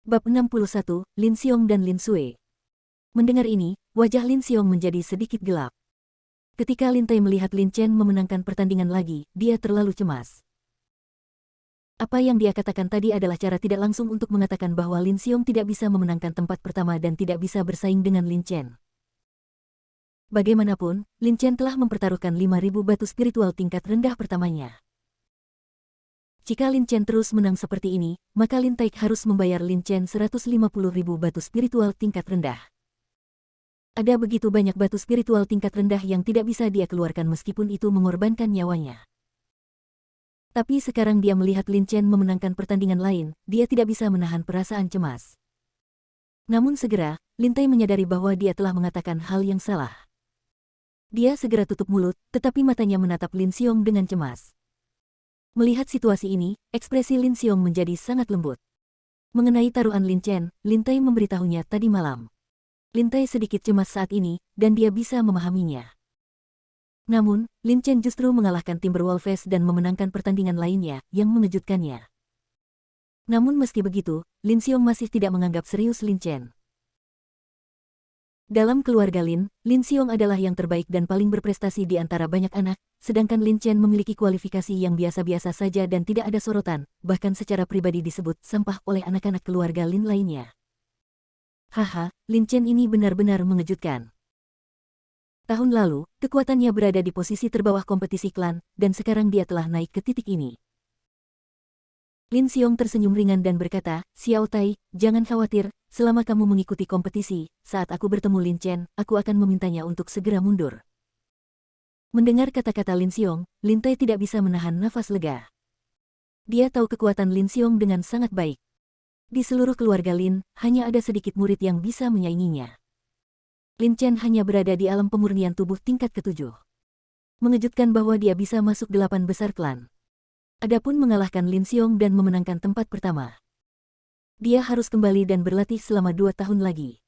Bab 61, Lin Xiong dan Lin Sui. Mendengar ini, wajah Lin Xiong menjadi sedikit gelap. Ketika Lin Tai melihat Lin Chen memenangkan pertandingan lagi, dia terlalu cemas. Apa yang dia katakan tadi adalah cara tidak langsung untuk mengatakan bahwa Lin Xiong tidak bisa memenangkan tempat pertama dan tidak bisa bersaing dengan Lin Chen. Bagaimanapun, Lin Chen telah mempertaruhkan 5.000 batu spiritual tingkat rendah pertamanya. Jika Lin Chen terus menang seperti ini, maka Lin Tai harus membayar Lin Chen 150.000 batu spiritual tingkat rendah. Ada begitu banyak batu spiritual tingkat rendah yang tidak bisa dia keluarkan meskipun itu mengorbankan nyawanya. Tapi sekarang dia melihat Lin Chen memenangkan pertandingan lain, dia tidak bisa menahan perasaan cemas. Namun segera, Lin Tai menyadari bahwa dia telah mengatakan hal yang salah. Dia segera tutup mulut, tetapi matanya menatap Lin Xiong dengan cemas. Melihat situasi ini, ekspresi Lin Xiong menjadi sangat lembut. Mengenai taruhan Lin Chen, Lin Tai memberitahunya tadi malam. Lin Tai sedikit cemas saat ini, dan dia bisa memahaminya. Namun, Lin Chen justru mengalahkan Timberwolves dan memenangkan pertandingan lainnya, yang mengejutkannya. Namun meski begitu, Lin Xiong masih tidak menganggap serius Lin Chen. Dalam keluarga Lin, Lin Xiong adalah yang terbaik dan paling berprestasi di antara banyak anak, sedangkan Lin Chen memiliki kualifikasi yang biasa-biasa saja dan tidak ada sorotan, bahkan secara pribadi disebut sampah oleh anak-anak keluarga Lin lainnya. Haha, Lin Chen ini benar-benar mengejutkan. Tahun lalu, kekuatannya berada di posisi terbawah kompetisi klan, dan sekarang dia telah naik ke titik ini. Lin Xiong tersenyum ringan dan berkata, "Xiao Tai, jangan khawatir, selama kamu mengikuti kompetisi, saat aku bertemu Lin Chen, aku akan memintanya untuk segera mundur." Mendengar kata-kata Lin Xiong, Lin Tai tidak bisa menahan nafas lega. Dia tahu kekuatan Lin Xiong dengan sangat baik. Di seluruh keluarga Lin, hanya ada sedikit murid yang bisa menyainginya. Lin Chen hanya berada di alam pemurnian tubuh tingkat ke-7. Mengejutkan bahwa dia bisa masuk 8 besar klan. Adapun mengalahkan Lin Xiong dan memenangkan tempat pertama. Dia harus kembali dan berlatih selama 2 tahun lagi.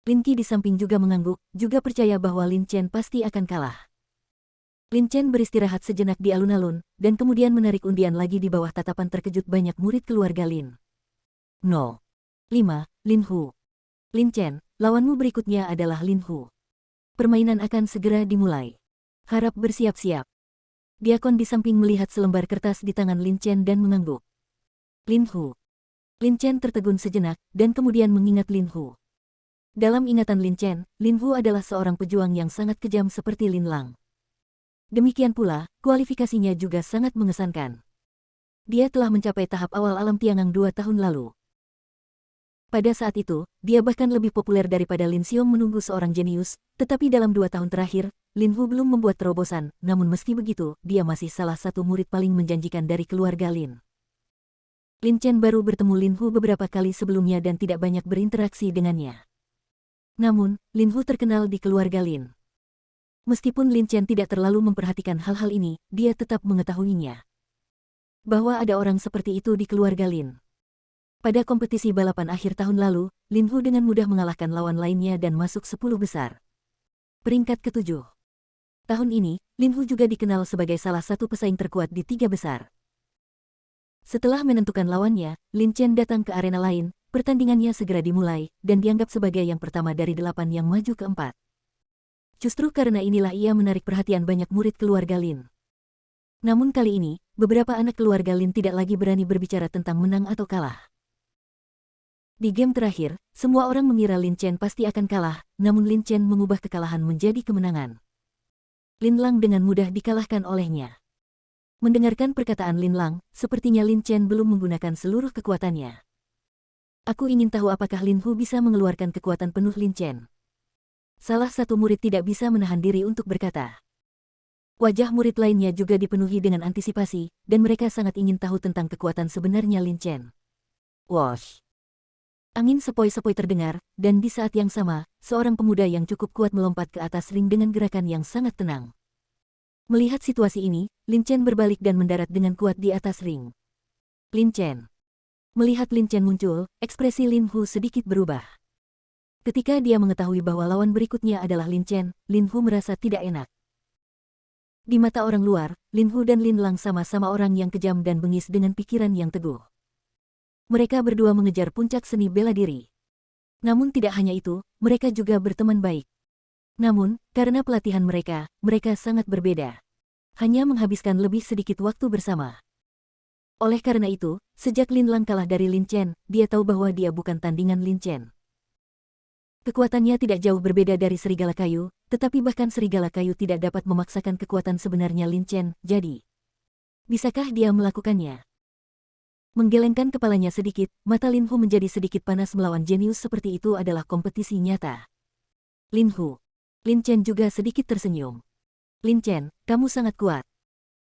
Lin Qi di samping juga mengangguk, juga percaya bahwa Lin Chen pasti akan kalah. Lin Chen beristirahat sejenak di alun-alun, dan kemudian menarik undian lagi di bawah tatapan terkejut banyak murid keluarga Lin. 0. 5. Lin Hu. Lin Chen, lawanmu berikutnya adalah Lin Hu. Permainan akan segera dimulai. Harap bersiap-siap. Diakon di samping melihat selembar kertas di tangan Lin Chen dan mengangguk. Lin Hu. Lin Chen tertegun sejenak, dan kemudian mengingat Lin Hu. Dalam ingatan Lin Chen, Lin Hu adalah seorang pejuang yang sangat kejam seperti Lin Lang. Demikian pula, kualifikasinya juga sangat mengesankan. Dia telah mencapai tahap awal alam Tiangang 2 tahun lalu. Pada saat itu, dia bahkan lebih populer daripada Lin Xiong menunggu seorang jenius, tetapi dalam 2 tahun terakhir, Lin Hu belum membuat terobosan, namun meski begitu, dia masih salah satu murid paling menjanjikan dari keluarga Lin. Lin Chen baru bertemu Lin Hu beberapa kali sebelumnya dan tidak banyak berinteraksi dengannya. Namun, Lin Hu terkenal di keluarga Lin. Meskipun Lin Chen tidak terlalu memperhatikan hal-hal ini, dia tetap mengetahuinya. Bahwa ada orang seperti itu di keluarga Lin. Pada kompetisi balapan akhir tahun lalu, Lin Hu dengan mudah mengalahkan lawan lainnya dan masuk 10 besar. Peringkat ke-7. Tahun ini, Lin Hu juga dikenal sebagai salah satu pesaing terkuat di 3 besar. Setelah menentukan lawannya, Lin Chen datang ke arena lain, pertandingannya segera dimulai, dan dianggap sebagai yang pertama dari 8 yang maju ke 4. Justru karena inilah ia menarik perhatian banyak murid keluarga Lin. Namun kali ini, beberapa anak keluarga Lin tidak lagi berani berbicara tentang menang atau kalah. Di game terakhir, semua orang mengira Lin Chen pasti akan kalah, namun Lin Chen mengubah kekalahan menjadi kemenangan. Lin Lang dengan mudah dikalahkan olehnya. Mendengarkan perkataan Lin Lang, sepertinya Lin Chen belum menggunakan seluruh kekuatannya. Aku ingin tahu apakah Lin Hu bisa mengeluarkan kekuatan penuh Lin Chen. Salah satu murid tidak bisa menahan diri untuk berkata. Wajah murid lainnya juga dipenuhi dengan antisipasi, dan mereka sangat ingin tahu tentang kekuatan sebenarnya Lin Chen. Wosh! Angin sepoi-sepoi terdengar, dan di saat yang sama, seorang pemuda yang cukup kuat melompat ke atas ring dengan gerakan yang sangat tenang. Melihat situasi ini, Lin Chen berbalik dan mendarat dengan kuat di atas ring. Lin Chen. Melihat Lin Chen muncul, ekspresi Lin Hu sedikit berubah. Ketika dia mengetahui bahwa lawan berikutnya adalah Lin Chen, Lin Hu merasa tidak enak. Di mata orang luar, Lin Hu dan Lin Lang sama-sama orang yang kejam dan bengis dengan pikiran yang teguh. mereka berdua mengejar puncak seni bela diri. Namun tidak hanya itu, mereka juga berteman baik. Namun, karena pelatihan mereka, mereka sangat berbeda. Hanya menghabiskan lebih sedikit waktu bersama. Oleh karena itu, sejak Lin Lang kalah dari Lin Chen, dia tahu bahwa dia bukan tandingan Lin Chen. Kekuatannya tidak jauh berbeda dari serigala kayu, tetapi bahkan serigala kayu tidak dapat memaksakan kekuatan sebenarnya Lin Chen, jadi bisakah dia melakukannya? Menggelengkan kepalanya sedikit, mata Lin Hu menjadi sedikit panas. Melawan jenius seperti itu adalah kompetisi nyata. Lin Hu. Lin Chen juga sedikit tersenyum. Lin Chen, kamu sangat kuat.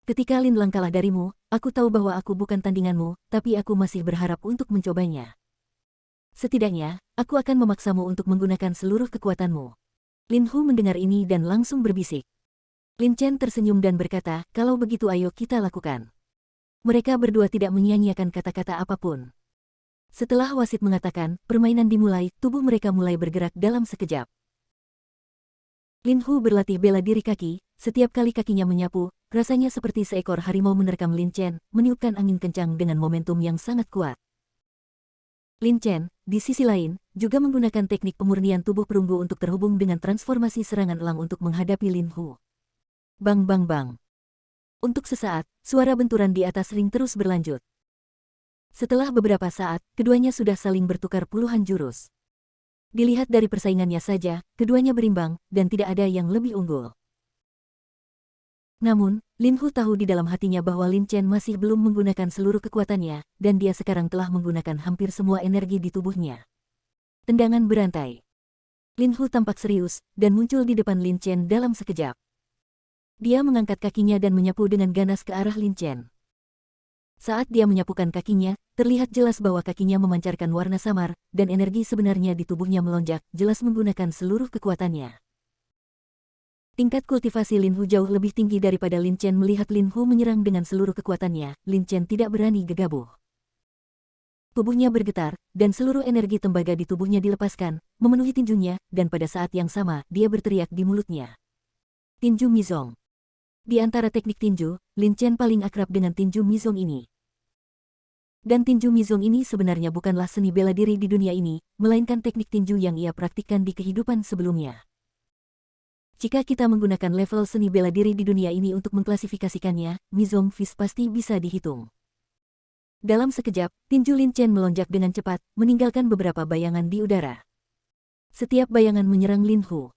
Ketika Lin Lang kalah darimu, aku tahu bahwa aku bukan tandinganmu, tapi aku masih berharap untuk mencobanya. Setidaknya, aku akan memaksamu untuk menggunakan seluruh kekuatanmu. Lin Hu mendengar ini dan langsung berbisik. Lin Chen tersenyum dan berkata, kalau begitu ayo kita lakukan. Mereka berdua tidak menyia-nyiakan kata-kata apapun. Setelah wasit mengatakan, permainan dimulai, tubuh mereka mulai bergerak dalam sekejap. Lin Hu berlatih bela diri kaki, setiap kali kakinya menyapu, rasanya seperti seekor harimau menerkam Lin Chen, meniupkan angin kencang dengan momentum yang sangat kuat. Lin Chen, di sisi lain, juga menggunakan teknik pemurnian tubuh perunggu untuk terhubung dengan transformasi serangan elang untuk menghadapi Lin Hu. Bang bang bang. Untuk sesaat, suara benturan di atas ring terus berlanjut. Setelah beberapa saat, keduanya sudah saling bertukar puluhan jurus. Dilihat dari persaingannya saja, keduanya berimbang, dan tidak ada yang lebih unggul. Namun, Lin Hu tahu di dalam hatinya bahwa Lin Chen masih belum menggunakan seluruh kekuatannya, dan dia sekarang telah menggunakan hampir semua energi di tubuhnya. Tendangan berantai. Lin Hu tampak serius, dan muncul di depan Lin Chen dalam sekejap. Dia mengangkat kakinya dan menyapu dengan ganas ke arah Lin Chen. Saat dia menyapukan kakinya, terlihat jelas bahwa kakinya memancarkan warna samar, dan energi sebenarnya di tubuhnya melonjak, jelas menggunakan seluruh kekuatannya. Tingkat kultivasi Lin Hu jauh lebih tinggi daripada Lin Chen. Melihat Lin Hu menyerang dengan seluruh kekuatannya, Lin Chen tidak berani gegabah. Tubuhnya bergetar, dan seluruh energi tembaga di tubuhnya dilepaskan, memenuhi tinjunya, dan pada saat yang sama, dia berteriak di mulutnya. Tinju Mizong. Di antara teknik tinju, Lin Chen paling akrab dengan tinju Mizong ini. Dan tinju Mizong ini sebenarnya bukanlah seni bela diri di dunia ini, melainkan teknik tinju yang ia praktikkan di kehidupan sebelumnya. Jika kita menggunakan level seni bela diri di dunia ini untuk mengklasifikasikannya, Mizong Fist pasti bisa dihitung. Dalam sekejap, tinju Lin Chen melonjak dengan cepat, meninggalkan beberapa bayangan di udara. Setiap bayangan menyerang Lin Hu.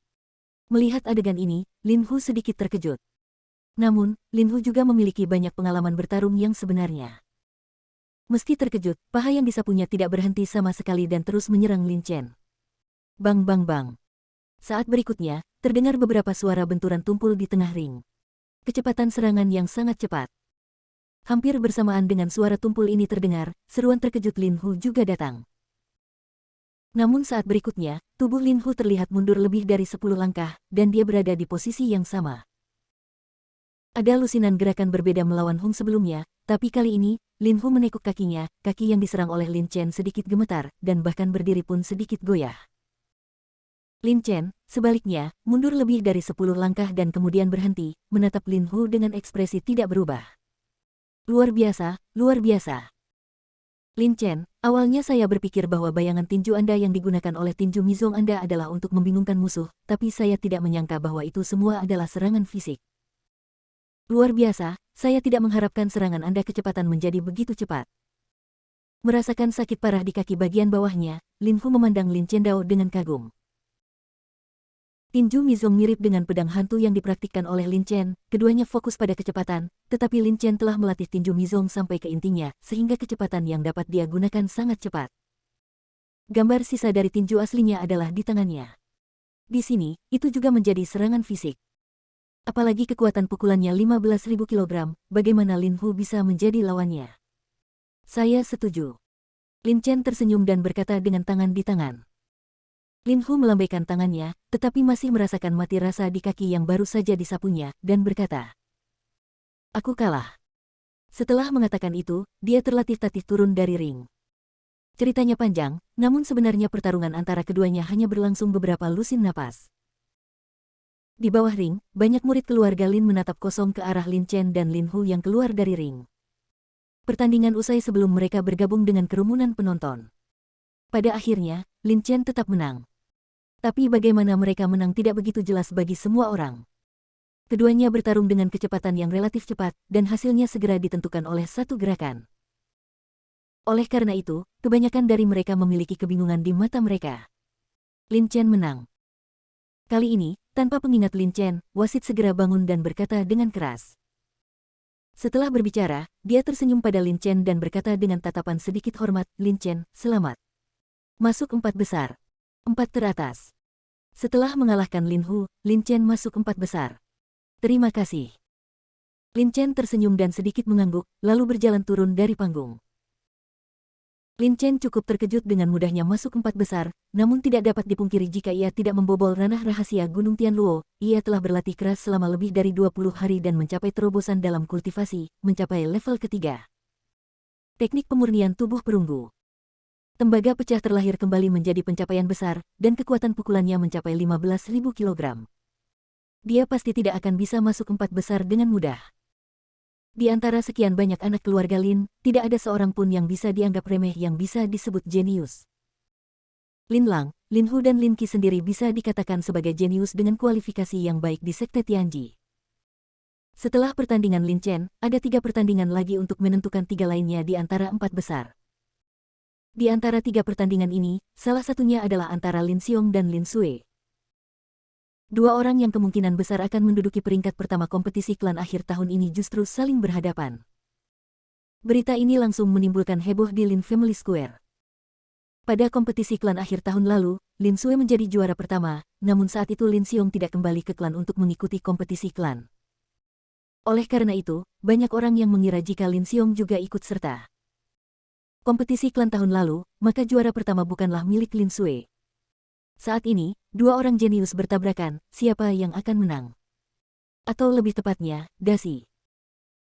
Melihat adegan ini, Lin Hu sedikit terkejut. Namun, Lin Hu juga memiliki banyak pengalaman bertarung yang sebenarnya. Meski terkejut, paha yang disapunya tidak berhenti sama sekali dan terus menyerang Lin Chen. Bang bang bang. Saat berikutnya, terdengar beberapa suara benturan tumpul di tengah ring. Kecepatan serangan yang sangat cepat. Hampir bersamaan dengan suara tumpul ini terdengar, seruan terkejut Lin Hu juga datang. Namun saat berikutnya, tubuh Lin Hu terlihat mundur lebih dari 10 langkah, dan dia berada di posisi yang sama. Ada lusinan gerakan berbeda melawan Hung sebelumnya, tapi kali ini, Lin Hu menekuk kakinya, kaki yang diserang oleh Lin Chen sedikit gemetar, dan bahkan berdiri pun sedikit goyah. Lin Chen, sebaliknya, mundur lebih dari 10 langkah dan kemudian berhenti, menatap Lin Hu dengan ekspresi tidak berubah. Luar biasa, luar biasa. Lin Chen, awalnya saya berpikir bahwa bayangan tinju Anda yang digunakan oleh tinju Mizong Anda adalah untuk membingungkan musuh, tapi saya tidak menyangka bahwa itu semua adalah serangan fisik. Luar biasa, saya tidak mengharapkan serangan Anda kecepatan menjadi begitu cepat. Merasakan sakit parah di kaki bagian bawahnya, Lin Hu memandang Lin Chen Dao dengan kagum. Tinju Mizong mirip dengan pedang hantu yang dipraktikkan oleh Lin Chen, keduanya fokus pada kecepatan, tetapi Lin Chen telah melatih tinju Mizong sampai ke intinya, sehingga kecepatan yang dapat dia gunakan sangat cepat. Gambar sisa dari tinju aslinya adalah di tangannya. Di sini, itu juga menjadi serangan fisik. Apalagi kekuatan pukulannya 15.000 kg, bagaimana Lin Hu bisa menjadi lawannya? Saya setuju. Lin Chen tersenyum dan berkata dengan tangan di tangan. Lin Hu melambaikan tangannya, tetapi masih merasakan mati rasa di kaki yang baru saja disapunya, dan berkata, "Aku kalah." Setelah mengatakan itu, dia terlatih-tatih turun dari ring. Ceritanya panjang, namun sebenarnya pertarungan antara keduanya hanya berlangsung beberapa lusin napas. Di bawah ring, banyak murid keluarga Lin menatap kosong ke arah Lin Chen dan Lin Hu yang keluar dari ring. Pertandingan usai sebelum mereka bergabung dengan kerumunan penonton. Pada akhirnya, Lin Chen tetap menang. Tapi bagaimana mereka menang tidak begitu jelas bagi semua orang. Keduanya bertarung dengan kecepatan yang relatif cepat, dan hasilnya segera ditentukan oleh satu gerakan. Oleh karena itu, kebanyakan dari mereka memiliki kebingungan di mata mereka. Lin Chen menang. Kali ini, tanpa pengingat Lin Chen, wasit segera bangun dan berkata dengan keras. Setelah berbicara, dia tersenyum pada Lin Chen dan berkata dengan tatapan sedikit hormat, "Lin Chen, selamat. Masuk 4 besar. 4 teratas." Setelah mengalahkan Lin Hu, Lin Chen masuk 4 besar. "Terima kasih." Lin Chen tersenyum dan sedikit mengangguk, lalu berjalan turun dari panggung. Lin Chen cukup terkejut dengan mudahnya masuk 4 besar, namun tidak dapat dipungkiri jika ia tidak membobol ranah rahasia Gunung Tianluo. Ia telah berlatih keras selama lebih dari 20 hari dan mencapai terobosan dalam kultivasi, mencapai level ketiga. Teknik pemurnian tubuh perunggu. Tembaga pecah terlahir kembali menjadi pencapaian besar, dan kekuatan pukulannya mencapai 15.000 kg. Dia pasti tidak akan bisa masuk 4 besar dengan mudah. Di antara sekian banyak anak keluarga Lin, tidak ada seorang pun yang bisa dianggap remeh yang bisa disebut jenius. Lin Lang, Lin Hu dan Lin Qi sendiri bisa dikatakan sebagai jenius dengan kualifikasi yang baik di Sekte Tianji. Setelah pertandingan Lin Chen, ada 3 pertandingan lagi untuk menentukan 3 lainnya di antara 4 besar. Di antara 3 pertandingan ini, salah satunya adalah antara Lin Xiong dan Lin Sui. 2 orang yang kemungkinan besar akan menduduki peringkat pertama kompetisi klan akhir tahun ini justru saling berhadapan. Berita ini langsung menimbulkan heboh di Lin Family Square. Pada kompetisi klan akhir tahun lalu, Lin Sui menjadi juara pertama, namun saat itu Lin Xiong tidak kembali ke klan untuk mengikuti kompetisi klan. Oleh karena itu, banyak orang yang mengira jika Lin Xiong juga ikut serta kompetisi klan tahun lalu, maka juara pertama bukanlah milik Lin Sui. Saat ini, 2 orang jenius bertabrakan, siapa yang akan menang? Atau lebih tepatnya, dasi.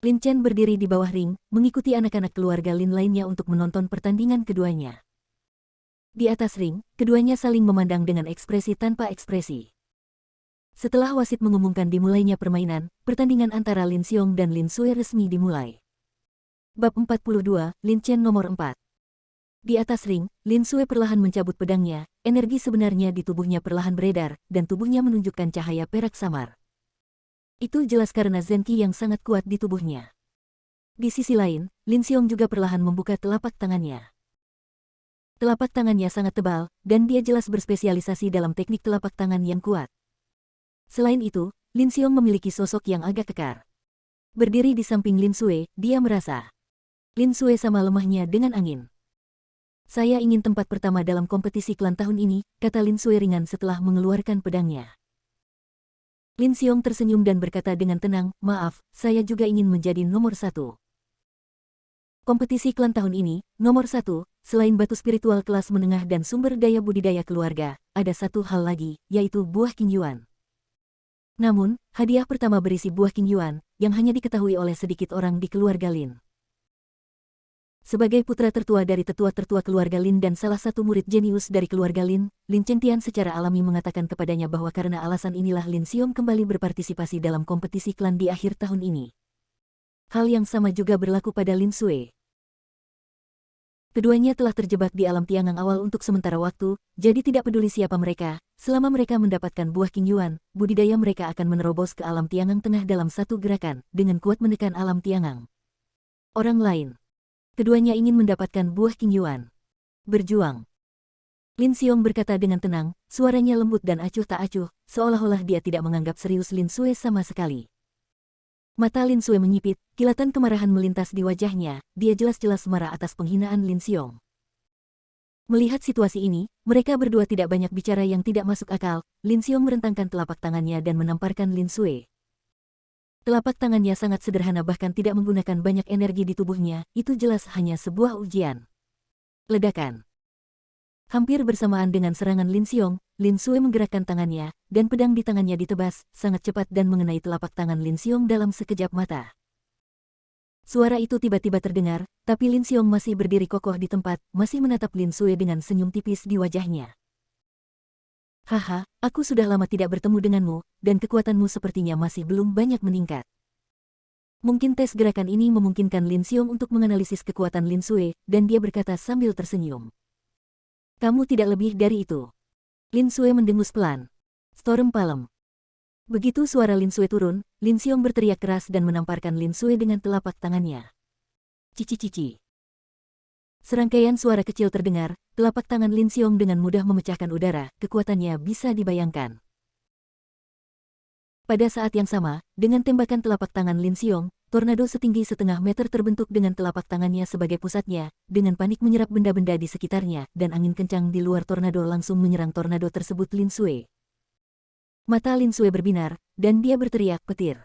Lin Chen berdiri di bawah ring, mengikuti anak-anak keluarga Lin lainnya untuk menonton pertandingan keduanya. Di atas ring, keduanya saling memandang dengan ekspresi tanpa ekspresi. Setelah wasit mengumumkan dimulainya permainan, pertandingan antara Lin Xiong dan Lin Sui resmi dimulai. Bab 42, Lin Chen nomor 4. Di atas ring, Lin Sui perlahan mencabut pedangnya, energi sebenarnya di tubuhnya perlahan beredar, dan tubuhnya menunjukkan cahaya perak samar. Itu jelas karena Zen Qi yang sangat kuat di tubuhnya. Di sisi lain, Lin Xiong juga perlahan membuka telapak tangannya. Telapak tangannya sangat tebal, dan dia jelas berspesialisasi dalam teknik telapak tangan yang kuat. Selain itu, Lin Xiong memiliki sosok yang agak kekar. Berdiri di samping Lin Sui, dia merasa Lin Sui sama lemahnya dengan angin. "Saya ingin tempat pertama dalam kompetisi klan tahun ini," kata Lin Sui ringan setelah mengeluarkan pedangnya. Lin Xiong tersenyum dan berkata dengan tenang, "Maaf, saya juga ingin menjadi nomor 1. Kompetisi klan tahun ini, nomor 1, selain batu spiritual kelas menengah dan sumber daya budidaya keluarga, ada satu hal lagi, yaitu buah Qingyuan. Namun, hadiah pertama berisi buah Qingyuan, yang hanya diketahui oleh sedikit orang di keluarga Lin. Sebagai putra tertua dari tetua-tertua keluarga Lin dan salah satu murid jenius dari keluarga Lin, Lin Chengtian secara alami mengatakan kepadanya bahwa karena alasan inilah Lin Xiong kembali berpartisipasi dalam kompetisi klan di akhir tahun ini. Hal yang sama juga berlaku pada Lin Sui. Keduanya telah terjebak di alam Tiangang awal untuk sementara waktu, jadi tidak peduli siapa mereka, selama mereka mendapatkan buah Qingyuan, budidaya mereka akan menerobos ke alam Tiangang tengah dalam satu gerakan, dengan kuat menekan alam Tiangang. Orang lain. Keduanya ingin mendapatkan buah Qingyuan. Berjuang. Lin Xiong berkata dengan tenang, suaranya lembut dan acuh tak acuh, seolah-olah dia tidak menganggap serius Lin Sui sama sekali. Mata Lin Sui menyipit, kilatan kemarahan melintas di wajahnya, dia jelas-jelas marah atas penghinaan Lin Xiong. Melihat situasi ini, mereka berdua tidak banyak bicara yang tidak masuk akal. Lin Xiong merentangkan telapak tangannya dan menamparkan Lin Sui. Telapak tangannya sangat sederhana bahkan tidak menggunakan banyak energi di tubuhnya, itu jelas hanya sebuah ujian. Ledakan. Hampir bersamaan dengan serangan Lin Xiong, Lin Sui menggerakkan tangannya, dan pedang di tangannya ditebas, sangat cepat dan mengenai telapak tangan Lin Xiong dalam sekejap mata. Suara itu tiba-tiba terdengar, tapi Lin Xiong masih berdiri kokoh di tempat, masih menatap Lin Sui dengan senyum tipis di wajahnya. "Haha, aku sudah lama tidak bertemu denganmu, dan kekuatanmu sepertinya masih belum banyak meningkat. Mungkin tes gerakan ini memungkinkan Lin Xiong untuk menganalisis kekuatan Lin Sui, dan dia berkata sambil tersenyum. Kamu tidak lebih dari itu. Lin Sui mendengus pelan. Storm Palm. Begitu suara Lin Sui turun, Lin Xiong berteriak keras dan menamparkan Lin Sui dengan telapak tangannya. Cici-cici. Serangkaian suara kecil terdengar, telapak tangan Lin Xiong dengan mudah memecahkan udara, kekuatannya bisa dibayangkan. Pada saat yang sama, dengan tembakan telapak tangan Lin Xiong, tornado setinggi setengah meter terbentuk dengan telapak tangannya sebagai pusatnya, dengan panik menyerap benda-benda di sekitarnya, dan angin kencang di luar tornado langsung menyerang tornado tersebut Lin Sui. Mata Lin Sui berbinar, dan dia berteriak petir.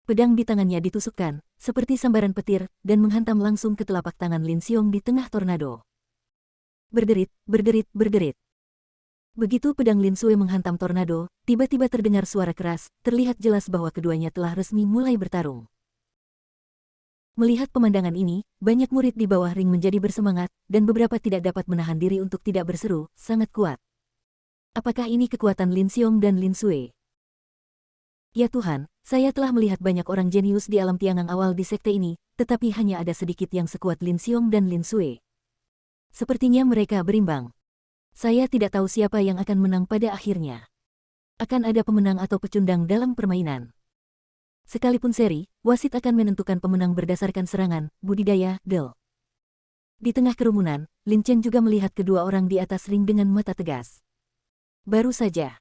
Pedang di tangannya ditusukkan, seperti sambaran petir, dan menghantam langsung ke telapak tangan Lin Xiong di tengah tornado. Berderit, berderit, berderit. Begitu pedang Lin Sui menghantam tornado, tiba-tiba terdengar suara keras, terlihat jelas bahwa keduanya telah resmi mulai bertarung. Melihat pemandangan ini, banyak murid di bawah ring menjadi bersemangat, dan beberapa tidak dapat menahan diri untuk tidak berseru, sangat kuat. Apakah ini kekuatan Lin Xiong dan Lin Sui? Ya Tuhan, saya telah melihat banyak orang jenius di alam tiangang awal di sekte ini, tetapi hanya ada sedikit yang sekuat Lin Xiong dan Lin Sui. Sepertinya mereka berimbang. Saya tidak tahu siapa yang akan menang pada akhirnya. Akan ada pemenang atau pecundang dalam permainan. Sekalipun seri, wasit akan menentukan pemenang berdasarkan serangan, budidaya, del. Di tengah kerumunan, Lin Chen juga melihat kedua orang di atas ring dengan mata tegas. Baru saja.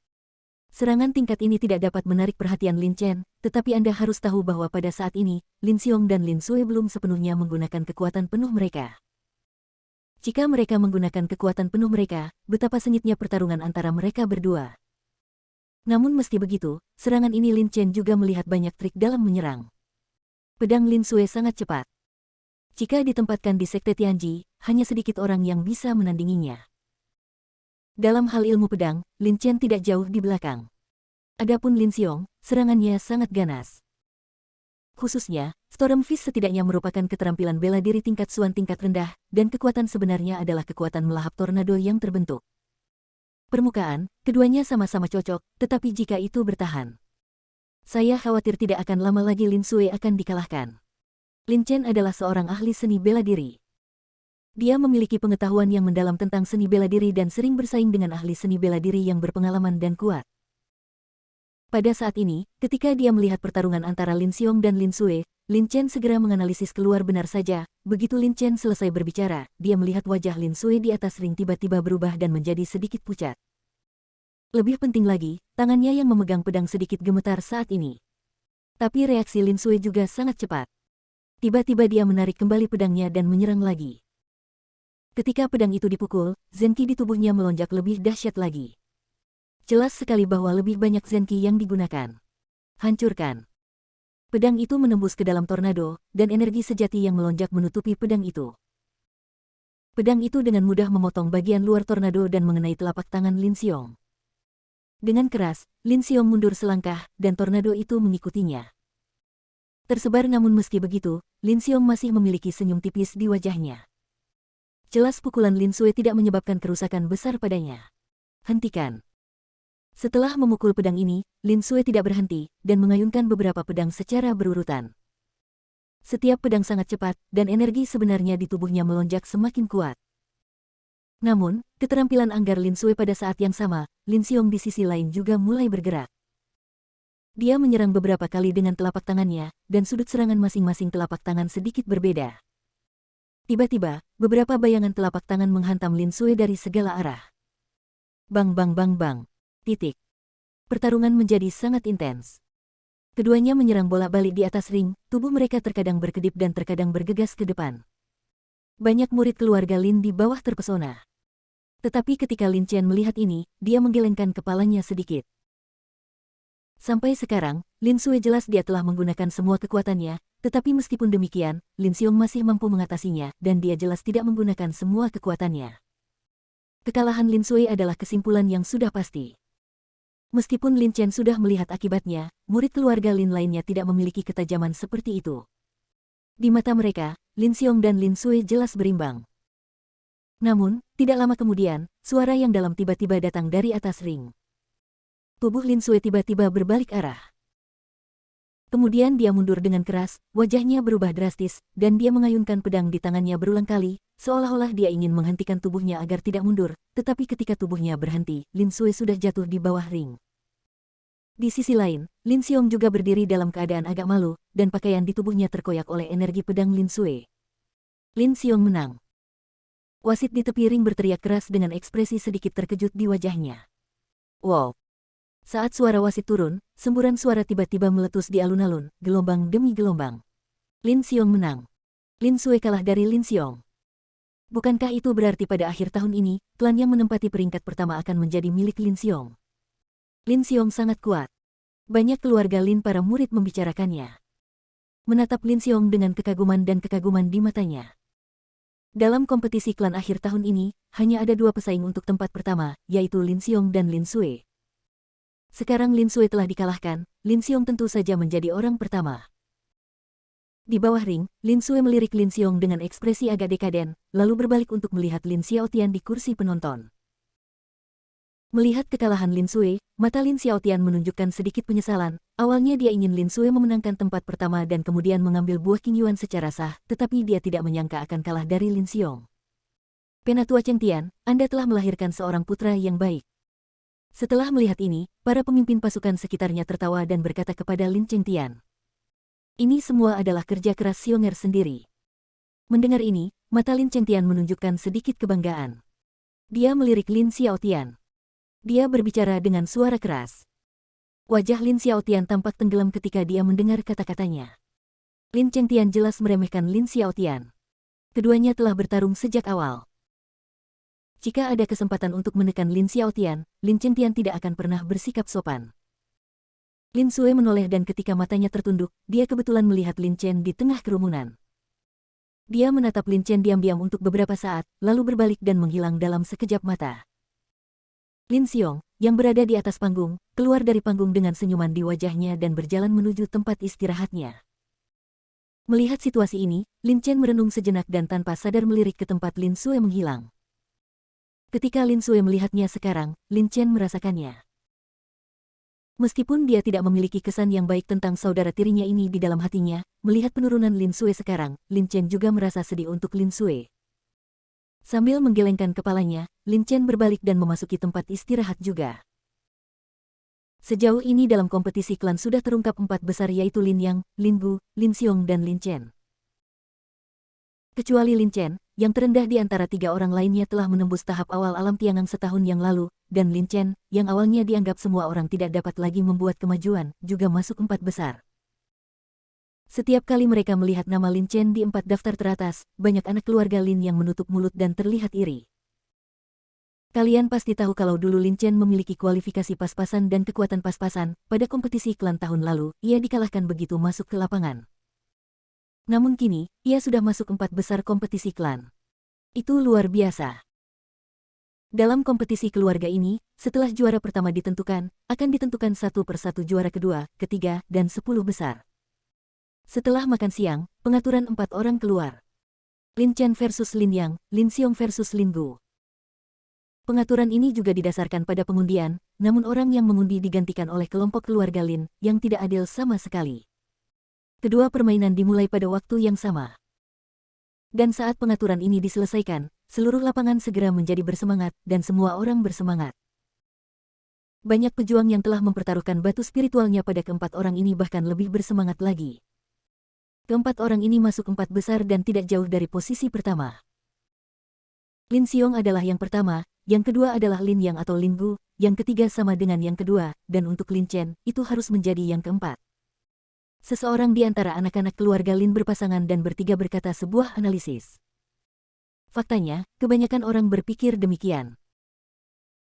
Serangan tingkat ini tidak dapat menarik perhatian Lin Chen, tetapi Anda harus tahu bahwa pada saat ini, Lin Xiong dan Lin Sui belum sepenuhnya menggunakan kekuatan penuh mereka. Jika mereka menggunakan kekuatan penuh mereka, betapa sengitnya pertarungan antara mereka berdua. Namun meski begitu, serangan ini Lin Chen juga melihat banyak trik dalam menyerang. Pedang Lin Sui sangat cepat. Jika ditempatkan di Sekte Tianji, hanya sedikit orang yang bisa menandinginya. Dalam hal ilmu pedang, Lin Chen tidak jauh di belakang. Adapun Lin Xiong, serangannya sangat ganas. Khususnya, Storm Fist setidaknya merupakan keterampilan bela diri tingkat Suan tingkat rendah, dan kekuatan sebenarnya adalah kekuatan melahap tornado yang terbentuk. Permukaan, keduanya sama-sama cocok, tetapi jika itu bertahan, saya khawatir tidak akan lama lagi Lin Sui akan dikalahkan. Lin Chen adalah seorang ahli seni bela diri. Dia memiliki pengetahuan yang mendalam tentang seni bela diri dan sering bersaing dengan ahli seni bela diri yang berpengalaman dan kuat. Pada saat ini, ketika dia melihat pertarungan antara Lin Xiong dan Lin Sui, Lin Chen segera menganalisis keluar benar saja. Begitu Lin Chen selesai berbicara, dia melihat wajah Lin Sui di atas ring tiba-tiba berubah dan menjadi sedikit pucat. Lebih penting lagi, tangannya yang memegang pedang sedikit gemetar saat ini. Tapi reaksi Lin Sui juga sangat cepat. Tiba-tiba dia menarik kembali pedangnya dan menyerang lagi. Ketika pedang itu dipukul, Zenki di tubuhnya melonjak lebih dahsyat lagi. Jelas sekali bahwa lebih banyak Zenki yang digunakan. Hancurkan. Pedang itu menembus ke dalam tornado, dan energi sejati yang melonjak menutupi pedang itu. Pedang itu dengan mudah memotong bagian luar tornado dan mengenai telapak tangan Lin Xiong. Dengan keras, Lin Xiong mundur selangkah, dan tornado itu mengikutinya. Tersebar namun meski begitu, Lin Xiong masih memiliki senyum tipis di wajahnya. Jelas pukulan Lin Sui tidak menyebabkan kerusakan besar padanya. Hentikan. Setelah memukul pedang ini, Lin Sui tidak berhenti, dan mengayunkan beberapa pedang secara berurutan. Setiap pedang sangat cepat, dan energi sebenarnya di tubuhnya melonjak semakin kuat. Namun, keterampilan anggar Lin Sui pada saat yang sama, Lin Xiong di sisi lain juga mulai bergerak. Dia menyerang beberapa kali dengan telapak tangannya, dan sudut serangan masing-masing telapak tangan sedikit berbeda. Tiba-tiba, beberapa bayangan telapak tangan menghantam Lin Sui dari segala arah. Bang bang bang bang. Titik. Pertarungan menjadi sangat intens. Keduanya menyerang bolak-balik di atas ring, tubuh mereka terkadang berkedip dan terkadang bergegas ke depan. Banyak murid keluarga Lin di bawah terpesona. Tetapi ketika Lin Chen melihat ini, dia menggelengkan kepalanya sedikit. Sampai sekarang, Lin Sui jelas dia telah menggunakan semua kekuatannya, tetapi meskipun demikian, Lin Xiong masih mampu mengatasinya, dan dia jelas tidak menggunakan semua kekuatannya. Kekalahan Lin Sui adalah kesimpulan yang sudah pasti. Meskipun Lin Chen sudah melihat akibatnya, murid keluarga Lin lainnya tidak memiliki ketajaman seperti itu. Di mata mereka, Lin Xiong dan Lin Sui jelas berimbang. Namun, tidak lama kemudian, suara yang dalam tiba-tiba datang dari atas ring. Tubuh Lin Sui tiba-tiba berbalik arah. Kemudian dia mundur dengan keras, wajahnya berubah drastis, dan dia mengayunkan pedang di tangannya berulang kali, seolah-olah dia ingin menghentikan tubuhnya agar tidak mundur, tetapi ketika tubuhnya berhenti, Lin Sui sudah jatuh di bawah ring. Di sisi lain, Lin Xiong juga berdiri dalam keadaan agak malu, dan pakaian di tubuhnya terkoyak oleh energi pedang Lin Sui. Lin Xiong menang. Wasit di tepi ring berteriak keras dengan ekspresi sedikit terkejut di wajahnya. Wow! Saat suara wasit turun, semburan suara tiba-tiba meletus di alun-alun, gelombang demi gelombang. Lin Xiong menang. Lin Sui kalah dari Lin Xiong. Bukankah itu berarti pada akhir tahun ini, klan yang menempati peringkat pertama akan menjadi milik Lin Xiong? Lin Xiong sangat kuat. Banyak keluarga Lin para murid membicarakannya. Menatap Lin Xiong dengan kekaguman dan kekaguman di matanya. Dalam kompetisi klan akhir tahun ini, hanya ada dua pesaing untuk tempat pertama, yaitu Lin Xiong dan Lin Sui. Sekarang Lin Sui telah dikalahkan, Lin Xiong tentu saja menjadi orang pertama. Di bawah ring, Lin Sui melirik Lin Xiong dengan ekspresi agak dekaden, lalu berbalik untuk melihat Lin Xiaotian di kursi penonton. Melihat kekalahan Lin Sui, mata Lin Xiaotian menunjukkan sedikit penyesalan. Awalnya dia ingin Lin Sui memenangkan tempat pertama dan kemudian mengambil buah Qingyuan secara sah, tetapi dia tidak menyangka akan kalah dari Lin Xiong. Penatua Cheng Tian, Anda telah melahirkan seorang putra yang baik. Setelah melihat ini, para pemimpin pasukan sekitarnya tertawa dan berkata kepada Lin Cheng Tian. Ini semua adalah kerja keras Xionger sendiri. Mendengar ini, mata Lin Cheng Tian menunjukkan sedikit kebanggaan. Dia melirik Lin Xiaotian. Dia berbicara dengan suara keras. Wajah Lin Xiaotian tampak tenggelam ketika dia mendengar kata-katanya. Lin Cheng Tian jelas meremehkan Lin Xiaotian. Keduanya telah bertarung sejak awal. Jika ada kesempatan untuk menekan Lin Xiaotian, Lin Cheng Tian tidak akan pernah bersikap sopan. Lin Sui menoleh dan ketika matanya tertunduk, dia kebetulan melihat Lin Chen di tengah kerumunan. Dia menatap Lin Chen diam-diam untuk beberapa saat, lalu berbalik dan menghilang dalam sekejap mata. Lin Xiong, yang berada di atas panggung, keluar dari panggung dengan senyuman di wajahnya dan berjalan menuju tempat istirahatnya. Melihat situasi ini, Lin Chen merenung sejenak dan tanpa sadar melirik ke tempat Lin Sui menghilang. Ketika Lin Sui melihatnya sekarang, Lin Chen merasakannya. Meskipun dia tidak memiliki kesan yang baik tentang saudara tirinya ini di dalam hatinya, melihat penurunan Lin Sui sekarang, Lin Chen juga merasa sedih untuk Lin Sui. Sambil menggelengkan kepalanya, Lin Chen berbalik dan memasuki tempat istirahat juga. Sejauh ini dalam kompetisi klan sudah terungkap 4 besar yaitu Lin Yang, Lin Gu, Lin Xiong dan Lin Chen. Kecuali Lin Chen, yang terendah di antara 3 orang lainnya telah menembus tahap awal alam tiangang setahun yang lalu, dan Lin Chen, yang awalnya dianggap semua orang tidak dapat lagi membuat kemajuan, juga masuk 4 besar. Setiap kali mereka melihat nama Lin Chen di 4 daftar teratas, banyak anak keluarga Lin yang menutup mulut dan terlihat iri. Kalian pasti tahu kalau dulu Lin Chen memiliki kualifikasi pas-pasan dan kekuatan pas-pasan, pada kompetisi klan tahun lalu, ia dikalahkan begitu masuk ke lapangan. Namun kini, ia sudah masuk 4 besar kompetisi klan. Itu luar biasa. Dalam kompetisi keluarga ini, setelah juara pertama ditentukan, akan ditentukan satu persatu juara kedua, ketiga, dan 10 besar. Setelah makan siang, pengaturan 4 orang keluar. Lin Chen versus Lin Yang, Lin Xiong versus Lin Gu. Pengaturan ini juga didasarkan pada pengundian, namun orang yang mengundi digantikan oleh kelompok keluarga Lin, yang tidak adil sama sekali. Kedua permainan dimulai pada waktu yang sama. Dan saat pengaturan ini diselesaikan, seluruh lapangan segera menjadi bersemangat, dan semua orang bersemangat. Banyak pejuang yang telah mempertaruhkan batu spiritualnya pada keempat orang ini bahkan lebih bersemangat lagi. Keempat orang ini masuk 4 besar dan tidak jauh dari posisi pertama. Lin Xiong adalah yang pertama, yang kedua adalah Lin Yang atau Lin Gu, yang ketiga sama dengan yang kedua, dan untuk Lin Chen, itu harus menjadi yang keempat. Seseorang di antara anak-anak keluarga Lin berpasangan dan bertiga berkata sebuah analisis. Faktanya, kebanyakan orang berpikir demikian.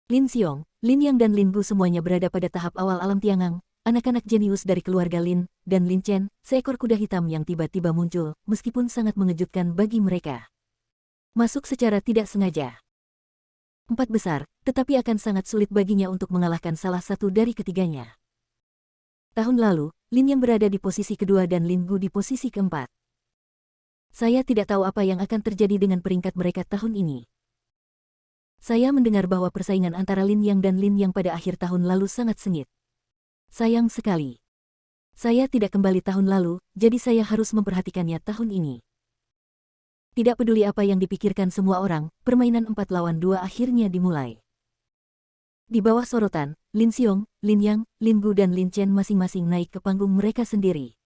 Lin Xiong, Lin Yang dan Lin Gu semuanya berada pada tahap awal alam tiangang, anak-anak jenius dari keluarga Lin, dan Lin Chen, seekor kuda hitam yang tiba-tiba muncul, meskipun sangat mengejutkan bagi mereka. Masuk secara tidak sengaja. 4 besar, tetapi akan sangat sulit baginya untuk mengalahkan salah satu dari ketiganya. Tahun lalu, Lin Yang berada di posisi kedua dan Lin Gu di posisi keempat. Saya tidak tahu apa yang akan terjadi dengan peringkat mereka tahun ini. Saya mendengar bahwa persaingan antara Lin Yang dan Lin Yang pada akhir tahun lalu sangat sengit. Sayang sekali. Saya tidak kembali tahun lalu, jadi saya harus memperhatikannya tahun ini. Tidak peduli apa yang dipikirkan semua orang, permainan 4 lawan 2 akhirnya dimulai. Di bawah sorotan, Lin Xiong, Lin Yang, Lin Gu dan Lin Chen masing-masing naik ke panggung mereka sendiri.